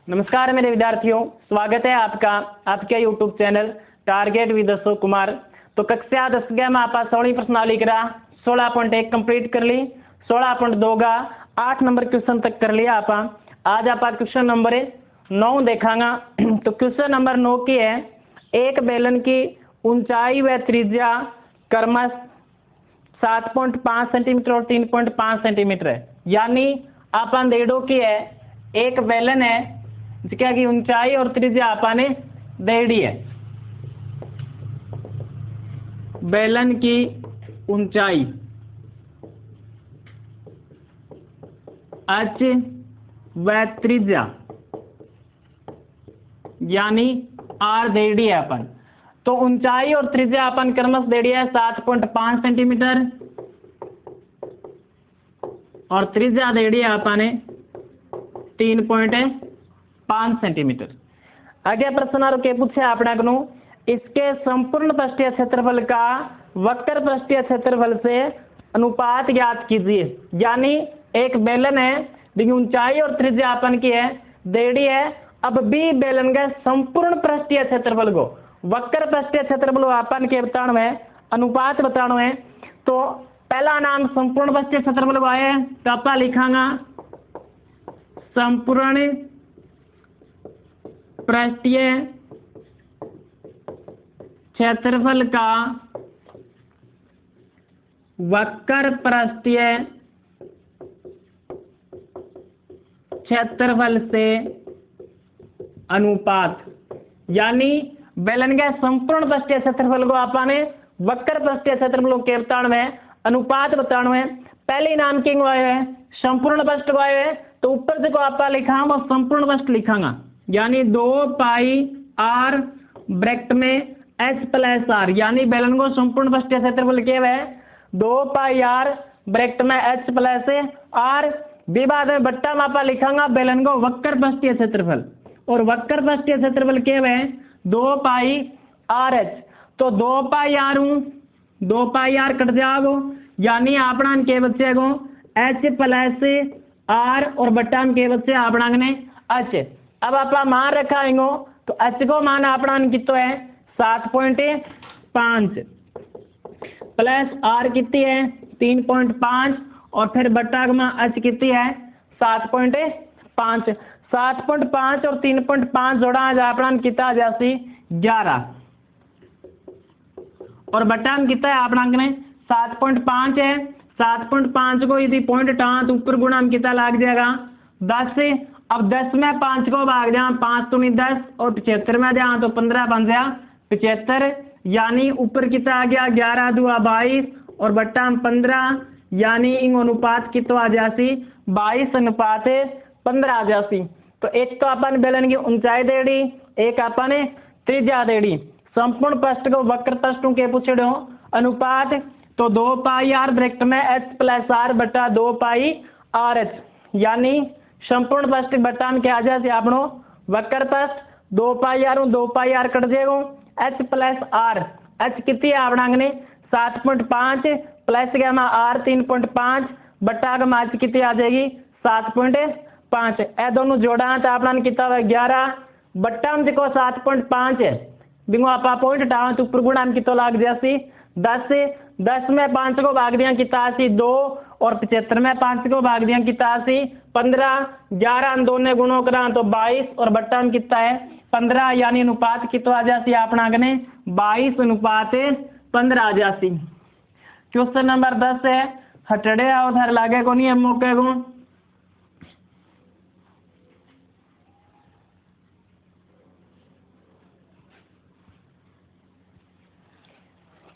नमस्कार मेरे विद्यार्थियों, स्वागत है आपका आपके YouTube channel target with Ashok Kumar. तो कक्षा 10 में आप 16वीं प्रश्नावली करा 16.1 कंप्लीट कर ली, 16.2 का 8 नंबर क्वेश्चन तक कर लिया आप। आज आप क्वेश्चन नंबर 9 देखांगा। तो क्वेश्चन नंबर 9 की है, एक बेलन की ऊंचाई व त्रिज्या क्रमश 7.5 सेंटीमीटर और 3.5 सेंटीमीटर है। यानी आपन देड़ो की है, एक बेलन है जिसका की ऊंचाई और त्रिज्या आपने देड़ी है। बेलन की ऊंचाई h व त्रिज्या यानी r देड़ी है अपन। तो ऊंचाई और त्रिज्या अपन क्रमश देड़ी है 7.5 सेंटीमीटर और त्रिज्या देड़ी है अपने 3.5 सेंटीमीटर। आगे प्रश्न के पूछे आपने को, इसके संपूर्ण पृष्ठीय क्षेत्रफल का वक्र पृष्ठीय क्षेत्रफल से अनुपात ज्ञात कीजिए। यानी एक बेलन है जिसकी ऊंचाई और त्रिज्या अपन की है देड़ी है। अब बी बेलन के संपूर्ण पृष्ठीय क्षेत्रफल को वक्र पृष्ठीय क्षेत्रफल अपन के बताना है, अनुपात बताना है। तो पहला नाम संपूर्ण पृष्ठीय क्षेत्रफल को आया है, तो आप लिखांगा संपूर्ण पृष्ठीय क्षेत्रफल का वक्र पृष्ठीय क्षेत्रफल से अनुपात। यानी बेलन के संपूर्ण पृष्ठीय क्षेत्रफल को आपने वक्र पृष्ठीय क्षेत्रफल के बताना में अनुपात बताना है। पहले नाम की है संपूर्ण पृष्ठ को है, तो ऊपर से को आप लिखा वो संपूर्ण पृष्ठ लिखांगा। यानी 2 पाई r ब्रैकेट में h प्लस r। यानी बेलन को संपूर्ण पृष्ठीय क्षेत्रफल क्या है 2 पाई r ब्रैकेट में h प्लस r। विवाद में बट्टा मापा लिखांगा बेलन को वक्र पृष्ठीय क्षेत्रफल, और वक्र पृष्ठीय क्षेत्रफल क्या है 2 पाई r h। तो 2 पाई r 2 पाई r कट जाओ, यानी आपना के बच्चे को h प्लस r और बट्टा के बच्चे आपना ने h। अब आप मान रखाएंगे तो h को मान आपना कितना है 7.5 प्लस r कितनी है 3.5 और फिर बट्टा में h कितनी है 7.5। 7.5 और 3.5 जोड़ा आपना कितना जासी 11 और बट्टा में कितना है आपना ने 7.5 है। 7.5 को यदि पॉइंट टाँ तो ऊपर गुणा में कितना लग जाएगा 10। अब 10 में 5 को भाग जा 5 तो नहीं 10 और 75 में जा तो 15 बन गया 75। यानी ऊपर कितना आ गया 11 दूआ 22 और बट्टा में 15। यानी इन अनुपात कितना आ जासी 22 अनुपात 15 आ जासी। तो एक तो अपन बेलन की ऊंचाई देड़ी, एक अपन त्रिज्या देड़ी। संपूर्ण पृष्ठ को वक्र पृष्ठों के पूछे अनुपात, तो 2 पाई r ब्रैकेट में h प्लस r बटा 2 पाई r h। यानी संपूर्ण पृष्ठ बट्टा में क्या आ जाए आपनो वक्र पृष्ठ 2 पाई r 2 पाई r कट जाएगा h प्लस r। h कितनी है आपना ने 7.5 प्लस क्या r 3.5 बट्टा का h कितनी आ जाएगी 7.5। ए दोनों जोड़ा तो आपना कितना 11 बट्टा में देखो 7.5 है बिंगो आप पॉइंट डाल तो ऊपर गुणा में कितना लाग जासी 10। 10 में 5 को भाग दिया कितना आसी 2 और 75 में 5 को भाग दिया कितना आसी 15। 11 दोनों गुणों करा तो 22 और बट्टा में कितना है 15। यानी अनुपात कितना आ जासी अपना ने 22 अनुपात 15 आ जासी। क्वेश्चन नंबर 10 है, हटड़े आओ उधर लागे को नहीं है मौके को।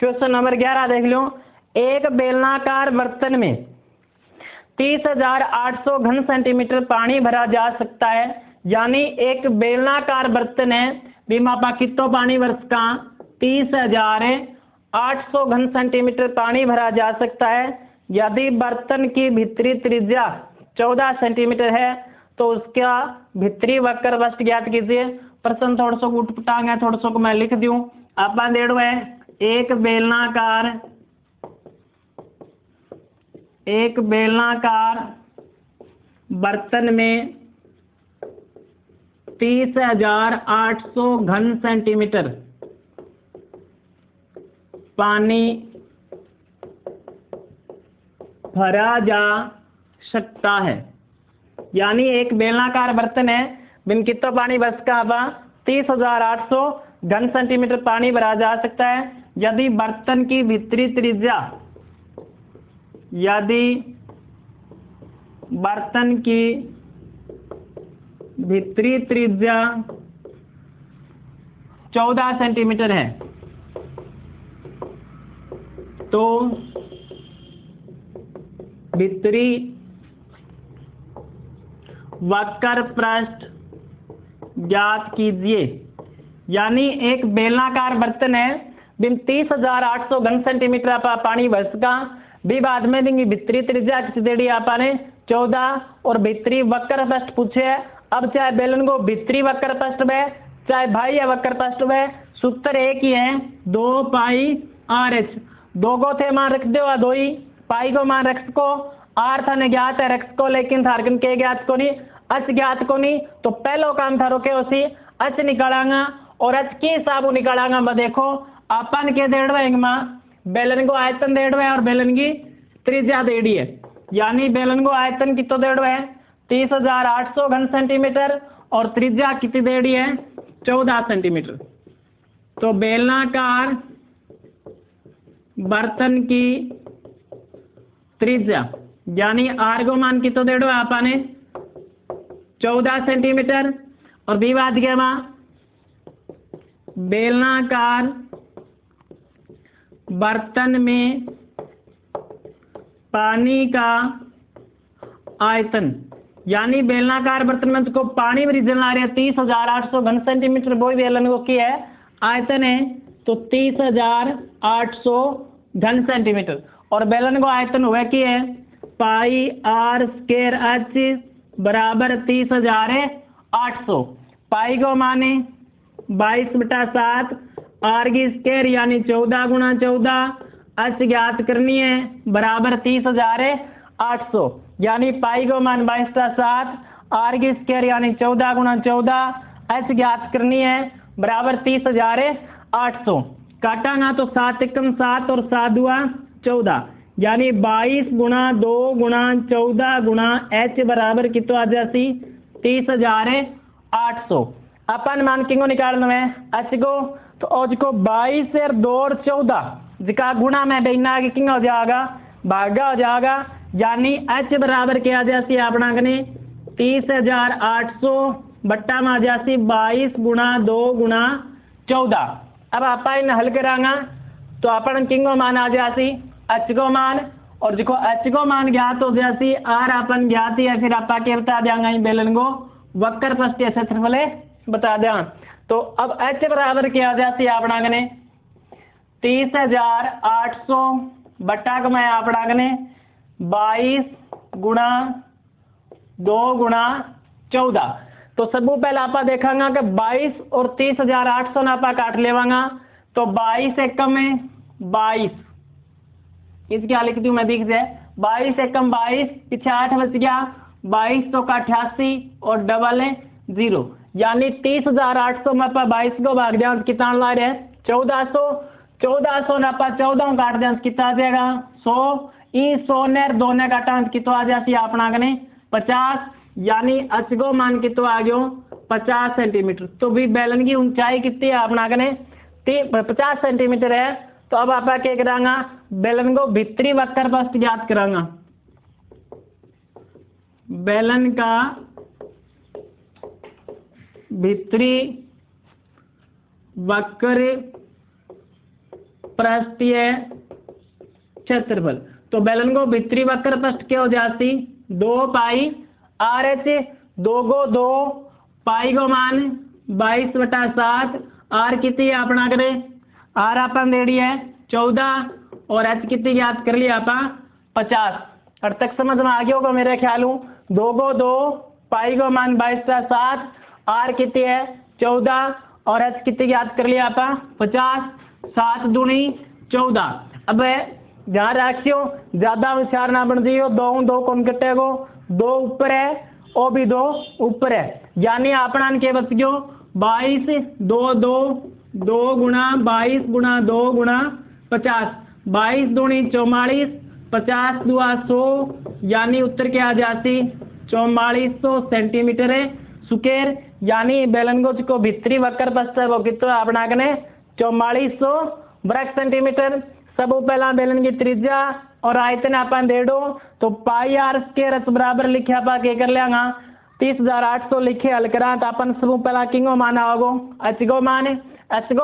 क्वेश्चन नंबर 11 देख लो, एक बेलनाकार बर्तन में 30,800 घन सेंटीमीटर पानी भरा जा सकता है। यानी एक बेलनाकार बर्तन है बीमापा कितो पानी वर्ष का 30,800 घन सेंटीमीटर पानी भरा जा सकता है। यदि बर्तन की भीतरी त्रिज्या 14 सेंटीमीटर है तो उसका भीतरी वक्र पृष्ठ ज्ञात कीजिए। प्रश्न थोड़ा सा उठपटांग है, थोड़ा सा को मैं लिख दूं। आप देड़ो है एक बेलनाकार बर्तन में 30,800 घन सेंटीमीटर पानी भरा जा सकता है। यानी एक बेलनाकार बर्तन है, बिन कितना पानी बस का 30,800 घन सेंटीमीटर पानी भरा जा सकता है यदि बर्तन की भीतरी त्रिज्या, यदि बर्तन की भीतरी त्रिज्या 14 सेंटीमीटर है तो भीतरी वक्र पृष्ठ ज्ञात कीजिए। यानी एक बेलनाकार बर्तन है, बिन 30,800 घन सेंटीमीटर आप पानी बसका भी बाद में देंगे भीतरी त्रिज्या किसी देड़ी आपने 14 और भीतरी वक्र पृष्ठ पूछे है। अब चाहे बेलन को भीतरी वक्र पृष्ठ में चाहे बाह्य वक्र पृष्ठ में सूत्र एक ही है, 2 पाई आर एच। दो को थे मान रख दो, दो ही पाई को मान रख को, आर था ने ज्ञात है रख को, लेकिन थारकन के ज्ञात को नहीं, अच ज्ञात को नहीं। तो पहलो काम था रोके उसी अच निकालांगा और अच के हिसाब निकालांगा। मैं देखो अपन के देड़वे बेलन को आयतन देड़वे और बेलन की त्रिज्या देड़ी है। यानी बेलन को आयतन कितो देड़वे है 30,800 घन सेंटीमीटर और त्रिज्या कितनी देड़ी है 14 सेंटीमीटर। तो बेलनाकार बर्तन की त्रिज्या यानी आर को मान कितो देड़ो आपने 14 सेंटीमीटर और बी बात गया बेलनाकार बर्तन में पानी का आयतन, यानी बेलनाकार बर्तन में तो पानी में रीजन ला रहे हैं 30,800 घन सेंटीमीटर, वो बेलन को क्या है आयतन है तो 30,800 घन सेंटीमीटर और बेलन को आयतन हुआ कि है पाई आर स्क्वायर एच बराबर 30,800। पाई को माने 22/7 आर की स्क्वायर यानी 14 गुणा 14, एच ज्ञात करनी है बराबर 30,800। यानी पाई को मान 22/7 आर की स्क्वायर यानी 14 गुणा 14, एच ज्ञात करनी है बराबर 30,800। काटांगा तो 7 एकम 7 और 7 दुआ 14, यानी 22 गुणा 2 गुणा 14 गुणा एच बराबर कितो आ जासी 30,800। अपन मान किंगो निकालना है एच को, तो आज को 22 और 2 और 14 जिका गुणा में बेना की किंग हो जाएगा भागा हो जाएगा। यानी एच बराबर क्या जासी अपना कने 30,800 बट्टा में आ जासी 22 गुणा 2 गुणा 14। अब आप इन हल करांगा तो अपन किंगो मान आ जासी एच को मान, और जिको एच को मान ज्ञात हो जासी आर अपन ज्ञात है, फिर आपा के बता देंगे बेलन को वक्र पृष्ठीय क्षेत्रफल बता दें। तो अब एच बराबर क्या हो जाती है अपना कने 30,800 बट्टा को मैं अपना कने 22 गुणा 2 गुणा 14। तो सबू पहले आप देखांगा कि 22 और 30,800 ना आपा काट लेवांगा तो 22 एकम में 22, इस क्या लिख दूं मैं दिख जाए 22 एकम 22 पीछे 8 बच गया 22 तो का 88 और डबल है 0, यानी 30,800 में आपा 22 को भाग दिया कितना ला रहे हैं 1400। 1400 ने आपा 14 काट दिया कितना आ जाएगा 100, ई 100 ने 2 ने काटा कितना आ जाती है अपना कने 50, यानी एच को मान कितना आ गयो 50 सेंटीमीटर। तो भी बेलन की ऊंचाई कितनी है अपना कने 50 सेंटीमीटर है। तो अब आप क्या करांगा बेलन को भीतरी वक्र पृष्ठ ज्ञात करांगा। बेलन का भीतरी वक्र पृष्ठीय क्षेत्रफल, तो बेलन को भीतरी वक्र पृष्ठ क्या हो जाती 2 पाई आर एच, 2 को 2 पाई को मान 22/7, आर कितनी है अपना करे आर अपन देड़ी है 14 और एच कितनी याद कर लिया आपा 50। और तक समझ में आ गया होगा मेरे ख्याल 2 को 2 पाई को मान 22/7, आर कितनी है 14 और एच कितनी याद कर लिया आपा 50, 7 दूनी 14। अब ध्यान रखियो ज्यादा होशियार ना बन जाइयो, 2 कौन कटेगो 2 ऊपर है ओ भी 2 ऊपर है, यानी अपना के बच गयो 22 2 2 2 गुणा 22 गुणा 2 गुणा 50, 22 दूनी 44, 50 दुआ 100, यानी उत्तर के आ जाती 4400 सेंटीमीटर है सुकेर, यानी बेलनगोज को भीतरी वक्र पस्त है वो कितना अपना कने 4400 वर्ग सेंटीमीटर। सब पहला बेलन की त्रिज्या और आयतन अपन दे दो तो पाई आर स्क्वायर बराबर लिखे आप के कर लेंगा 30,800 लिखे हल करा तो अपन सब पहला किंगो मान आओगो एच गो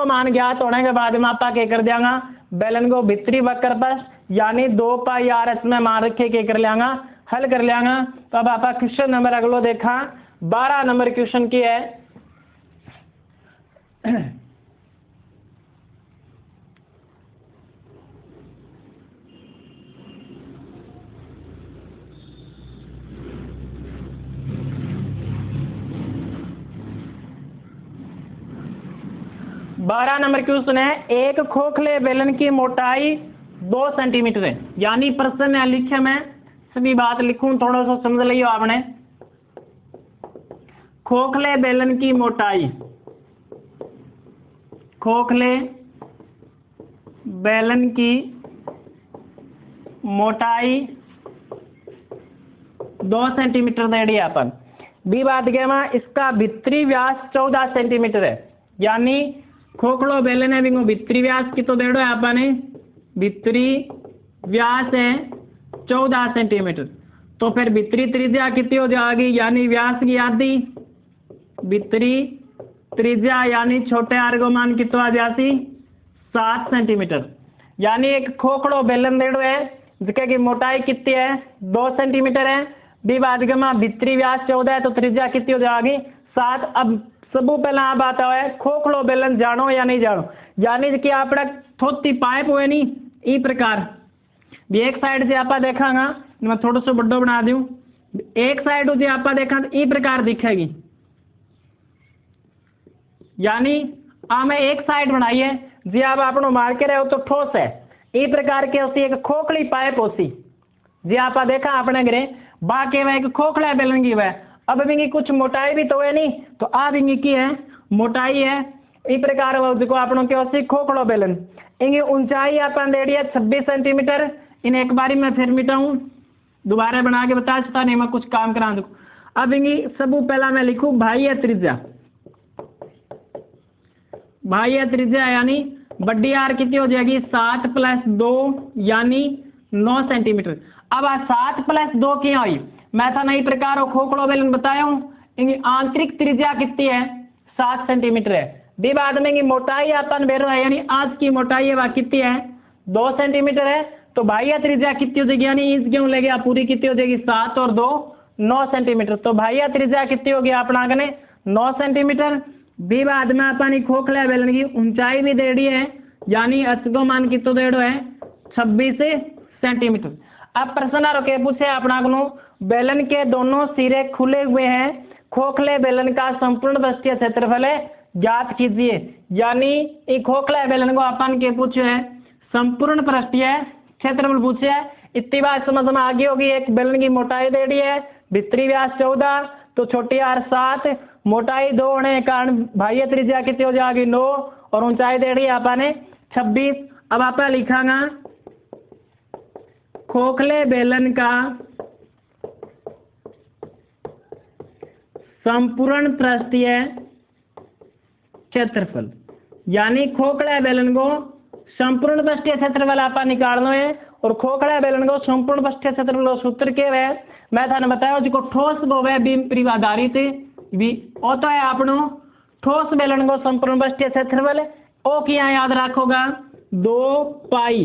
मान ज्ञात होने के बाद में आपा के कर देंगा बेलन को भीतरी वक्र पर यानी 2 पाई आर एस में मान रखे के कर लेंगा हल कर लेंगा। तो अब आपा क्वेश्चन नंबर अगलो देखा 12 नंबर क्वेश्चन की है। 12 नंबर क्वेश्चन है, एक खोखले बेलन की मोटाई 2 सेंटीमीटर है, यानी प्रश्न है लिखे मैं सभी बात लिखूं थोड़ा सा समझ लियो आपने। खोखले बेलन की मोटाई, खोखले बेलन की मोटाई 2 सेंटीमीटर दे दी अपन। बी बात के इसका भीतरी व्यास 14 सेंटीमीटर है, यानी खोखलो बेलन है बिंगो भीतरी व्यास की तो देड़ो है आपने भीतरी व्यास है 14 सेंटीमीटर, तो फिर भीतरी त्रिज्या कितनी हो जाएगी, यानी व्यास की आधी भीतरी त्रिज्या यानी छोटे आर को मान कितना आ जाती 7 सेंटीमीटर। यानी एक खोखलो बेलन देड़ो है जिसके मोटाई कितनी है 2 सेंटीमीटर है, बी बाद भीतरी व्यास 14 है तो त्रिज्या कितनी हो जाएगी 7। अब सबू पहला आप आता है खोखलो बेलन जानो या नहीं जानो, यानी कि आप थोड़ी पाइप हुए नहीं ई प्रकार भी एक साइड से आप देखागा मैं थोड़ा सा बड़ो बना दूं, एक साइड जो आप देखा तो ई प्रकार दिखेगी, यानी मैं एक साइड बनाई है जी आप आपनो मार के रहे हो तो ठोस है ई प्रकार के होती एक खोखली पाइप होती जी आप देखा आपने गिरे बाकी वह एक खोखला बेलन की वह। अब इनकी कुछ मोटाई भी तो है नहीं तो आप इनकी है मोटाई है इस प्रकार जो आपनों के खोखलो बेलन इनकी ऊंचाई अपन दे है 26 सेंटीमीटर। इन एक बारी मैं फिर मिटाऊं दोबारा बना के बता सकता नहीं मैं कुछ काम करा दूं। अब इनकी सब पहला मैं लिखूं भाई है त्रिज्या, भाई है त्रिज्या यानी बड्डी आर कितनी हो जाएगी 7 + 2 यानी 9 सेंटीमीटर। अब 7 + 2 क्या हुई मैं था नई प्रकार खोखलो बेलन बताया हूं, इनकी आंतरिक त्रिज्या कितनी है 7 सेंटीमीटर है। बी बाद में मोटाई अपन बेरो है यानी आज की मोटाई है वह कितनी है 2 सेंटीमीटर है, तो बाह्य त्रिज्या कितनी हो जाएगी यानी इस क्यों लगेगा पूरी कितनी हो जाएगी 7 और 2 9 सेंटीमीटर, तो बाह्य त्रिज्या कितनी होगी अपना कने 9 सेंटीमीटर। बी बाद में अपन खोखला बेलन की ऊंचाई भी दे दी है यानी अचगो मान कितो देड़ो है 26 सेंटीमीटर। अब प्रश्न रोके पूछे अपना को बेलन के दोनों सिरे खुले हुए हैं, खोखले बेलन का संपूर्ण पृष्ठीय क्षेत्रफल ज्ञात कीजिए, यानी एक खोखला बेलन को अपन के पूछे है संपूर्ण पृष्ठीय क्षेत्रफल पूछे है। इतनी बात समझ में आगे होगी एक बेलन की मोटाई दे दी है भीतरी व्यास 14 तो छोटी आर 7 मोटाई 2 होने के कारण बाह्य त्रिज्या कितनी हो जाएगी 9 और ऊंचाई दे दी है अपन 26। अब आप लिखागा खोखले बेलन का संपूर्ण पृष्ठीय क्षेत्रफल, यानी खोखला बेलन को संपूर्ण पृष्ठीय क्षेत्रफल आप निकालना है और खोखला बेलन को संपूर्ण पृष्ठीय क्षेत्रफल सूत्र के वह मैं थाने बताया जिसको ठोस को वह बीम परिव आधारित भी होता है आपनो ठोस बेलन को संपूर्ण पृष्ठीय क्षेत्रफल ओ क्या याद रखोगा 2 पाई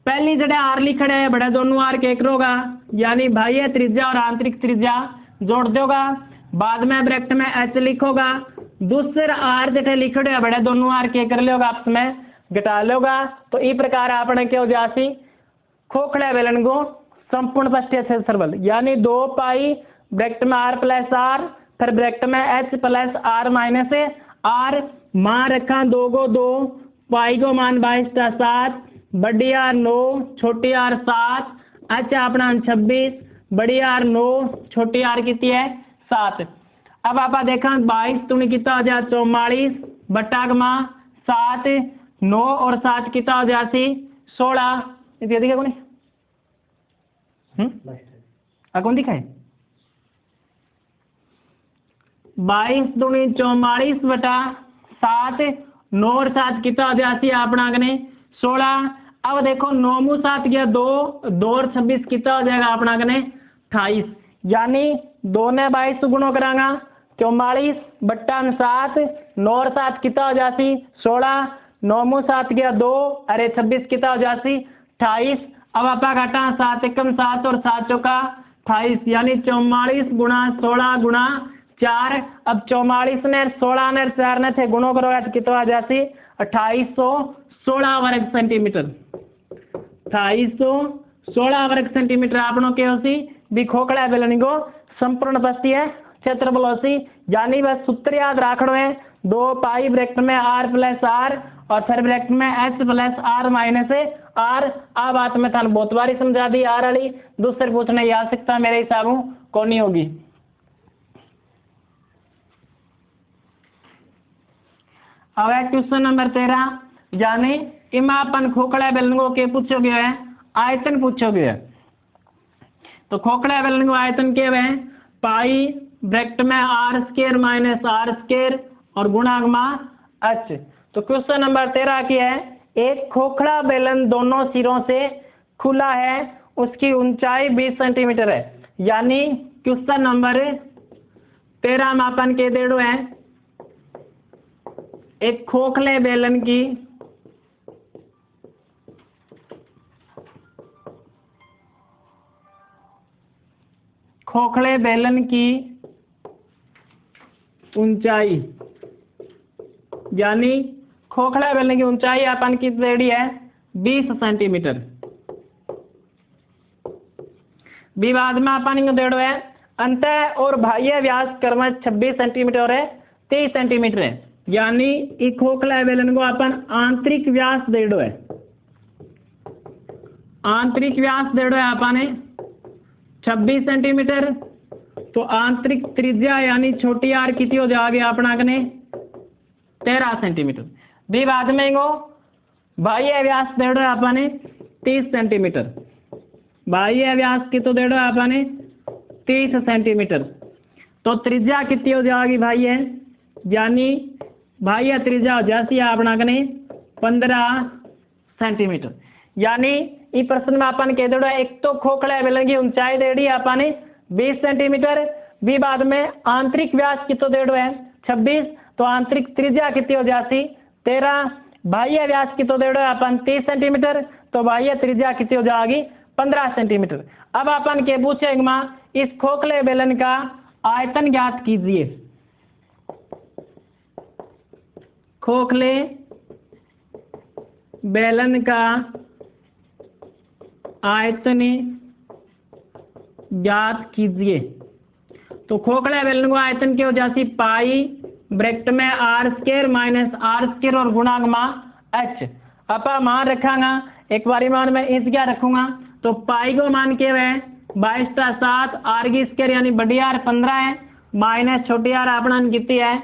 पहली जड़े आर लिखड़े है बड़ा दोनों आर के करोगा यानी बाह्य त्रिज्या और आंतरिक त्रिज्या जोड़ दोगा, बाद में ब्रैकेट में एच लिखोगा, दूसरे आर जटे लिखड़े है बड़े दोनों आर के कर लोगा आपस में घटा लोगा, तो इस प्रकार आपने क्या हो जासी खोखला बेलन को संपूर्ण पृष्ठीय क्षेत्रफल यानी 2 पाई ब्रैकेट में आर + आर फिर ब्रैकेट में एच + आर - आर मान रखा 2 को 2 पाई को मान 22 + 7 बड़ी आर 9 छोटी आर 7 अच्छा अपना 26 बड़ी आर 9 छोटी आर कितनी है 7। अब आप देखा 22 दूनी कितना हो जाए 44 बट्टा गमा 7 9 और 7 कितना हो जाए 16 देखा कौन कौन दिखाए 22 दूनी 44 बटा 7 9 और 7 कितना हो जाती है अपना अगने 16। अब देखो 9 मु 7 गया 2 2 और 26 कितना हो जाएगा अपना अगने 28 यानी 2 ने 22 गुणो करांगा 44 बट्टा 7 9 और 7 कितना हो जाती 16 9 मु 7 गया 2 अरे 26 कितना हो जाती 28। अब आपा घटा 7 एकम 7 और 7 चौका 28 यानी 44 गुणा 16 गुणा 4। अब 44 ने 16 ने 4 ने थे गुणो करोगे तो कितना आ जाती 2816 वर्ग सेंटीमीटर 2816 वर्ग सेंटीमीटर आपनो के होसी भी खोखड़ा बेलनी को संपूर्ण बस्ती है क्षेत्रफल होसी यानी बस सूत्र याद रखना है 2 पाई ब्रैकेट में r प्लस आर और फिर ब्रैकेट में h plus R minus R. आ बात मैं थाने बहुत बारी समझा दी आर वाली दूसरे पूछने की आवश्यकता मेरे हिसाब को नहीं होगी। अब क्वेश्चन नंबर 13 यानी इमा अपन खोखड़ा बेलन के पूछो गया है आयतन पूछो गया है। तो खोखड़ा बेलन को आयतन के है पाई ब्रैकेट में R square minus R square और गुणागमा h। तो क्वेश्चन नंबर 13 की है एक खोखड़ा बेलन दोनों सिरों से खुला है उसकी ऊंचाई 20 सेंटीमीटर है यानी क्वेश्चन नंबर 13 में अपन के देड़ो है एक खोखले बेलन की ऊंचाई यानी खोखला बेलन की ऊंचाई अपन की रेडी है 20 सेंटीमीटर। विवाद में अपन को देड़ो है अंत और बाह्य व्यास क्रम 26 सेंटीमीटर और 23 सेंटीमीटर है यानी इस खोखला बेलन को अपन आंतरिक व्यास देड़ो है आंतरिक व्यास देड़ो है अपन 26 सेंटीमीटर। तो आंतरिक त्रिज्या यानी छोटी आर कितनी हो जाएगी अपना कने 13 सेंटीमीटर। भी बाद में गो बाह्य व्यास देड़ो है अपन 30 सेंटीमीटर बाह्य व्यास की तो देड़ो है अपन 30 सेंटीमीटर। तो त्रिज्या कितनी हो जाएगी भाई है यानी बाह्य त्रिज्या हो जाती है अपना कने 15 सेंटीमीटर। यानी इस प्रश्न में अपन कह देड़ो एक तो खोखला बेलन की ऊंचाई देड़ी है अपन 20 सेंटीमीटर भी बाद में आंतरिक व्यास कितो देड़ो है 26। तो आंतरिक त्रिज्या कितनी हो जाती 13 बाह्य व्यास कितो देड़ो है अपन 30 सेंटीमीटर तो बाह्य त्रिज्या कितनी हो जाएगी 15 सेंटीमीटर। अब अपन के पूछेगा इस खोखले बेलन का आयतन ज्ञात कीजिए। खोखले बेलन का आयतन ज्ञात कीजिए। तो खोखला बेलन को आयतन क्या हो जाती पाई ब्रैकेट में R square minus R square और गुणागमा h। अपा मान रखांगा एक बारी मान में इस क्या रखूंगा तो पाई को मान के है 22/7 आर की स्क्वायर यानी बड़ी आर 15 है माइनस छोटी आर अपना कितनी है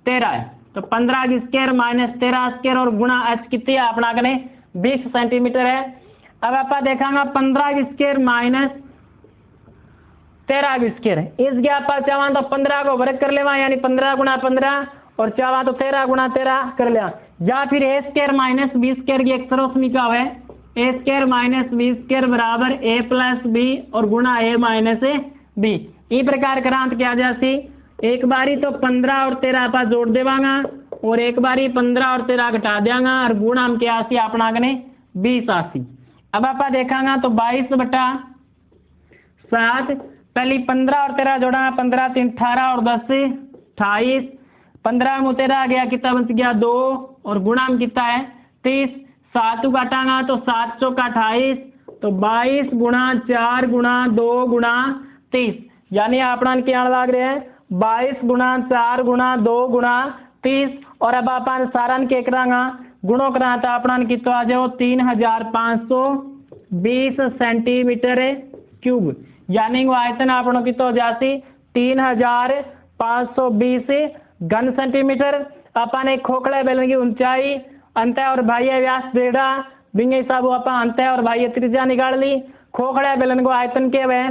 13 है। तो 15 की स्क्वायर माइनस 13 स्क्वायर और गुणा h कितनी है अपना कने 20 सेंटीमीटर है। अब आप देखांगा 15 की स्क्वायर माइनस 13 की स्क्वायर है इस गैप पर चाहवा तो 15 को वर्ग कर लेवा यानी 15 गुणा 15 और चाहवा तो 13 गुणा 13 कर लिया या फिर ए स्क्वायर माइनस बी स्क्वायर की एक सरोसनी का है ए स्क्वायर माइनस बी स्क्वायर बराबर ए प्लस बी और गुणा ए माइनस बी। इस प्रकार करांत क्या जाती एक बारी तो 15 और 13 आप जोड़ देवांगा और एक बारी 15 और 13 घटा देंगा और गुणा हम क्या आसी अपना कने 20 आसी। अब आप देखांगा तो 22/7 पहली 15 और 13 जोड़ा 15 3 18 और 10 28 15 में 13 गया कितना बच गया 2 और गुणा में कितना है 30 7 काटांगा तो 7 चौका 28 तो 22 गुणा 4 गुणा 2 गुणा 30 यानी अपना क्या लाग रहे हैं 22 गुणा 4 गुणा 2 गुणा 30 और अब अपन सारण के करांगा गुणों करा तो अपना कितना आ जाओ 3520 सेंटीमीटर क्यूब यानी वो आयतन आपनो कितो हो जाती 3520 घन सेंटीमीटर। अपन एक खोखले बेलन की ऊंचाई, अंतः और बाह्य व्यास देड़ा बिंगे हिसाब अपन अंतः और बाह्य त्रिज्या निकाल ली। खोखले बेलन को आयतन के वे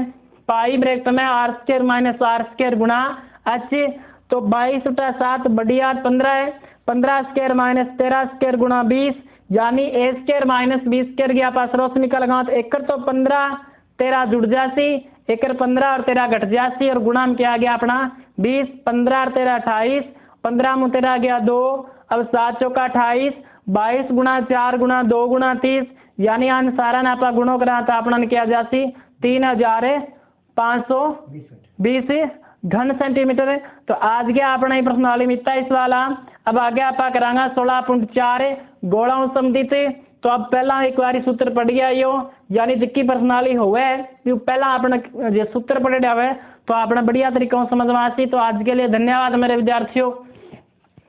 पाई ब्रैकेट में r² माइनस r² गुणा h, तो 22 × 7 बढ़िया 15 है, 15² माइनस 13² गुणा 20, यानी a² माइनस b² के पास रोस निकल गया, तो एक तो 15 13 जुड़ जासी, एक 15 और 13 घट जासी, और गुणा में क्या गया अपना 20, 15 और 13 28, 15 में 13 गया 2, अब 7 चौका 28, 22 गुणा 4 गुणा 2 गुणा 30, यानी आन सारा ना आपा गुणों करा था अपना क्या जासी 3520 घन सेंटीमीटर है। तो आज के अपना ही प्रश्नावली मिलता इस वाला। अब आगे आप करांगा 16.4 गोला समदित। तो अब पहला एक बार सूत्र पढ़ गया यो, यानी जिक्की प्रश्नावली हुए जो पहला अपना जो सूत्र पढ़े हुए तो अपना बढ़िया तरीकों समझ में आसी। तो आज के लिए धन्यवाद मेरे विद्यार्थियों।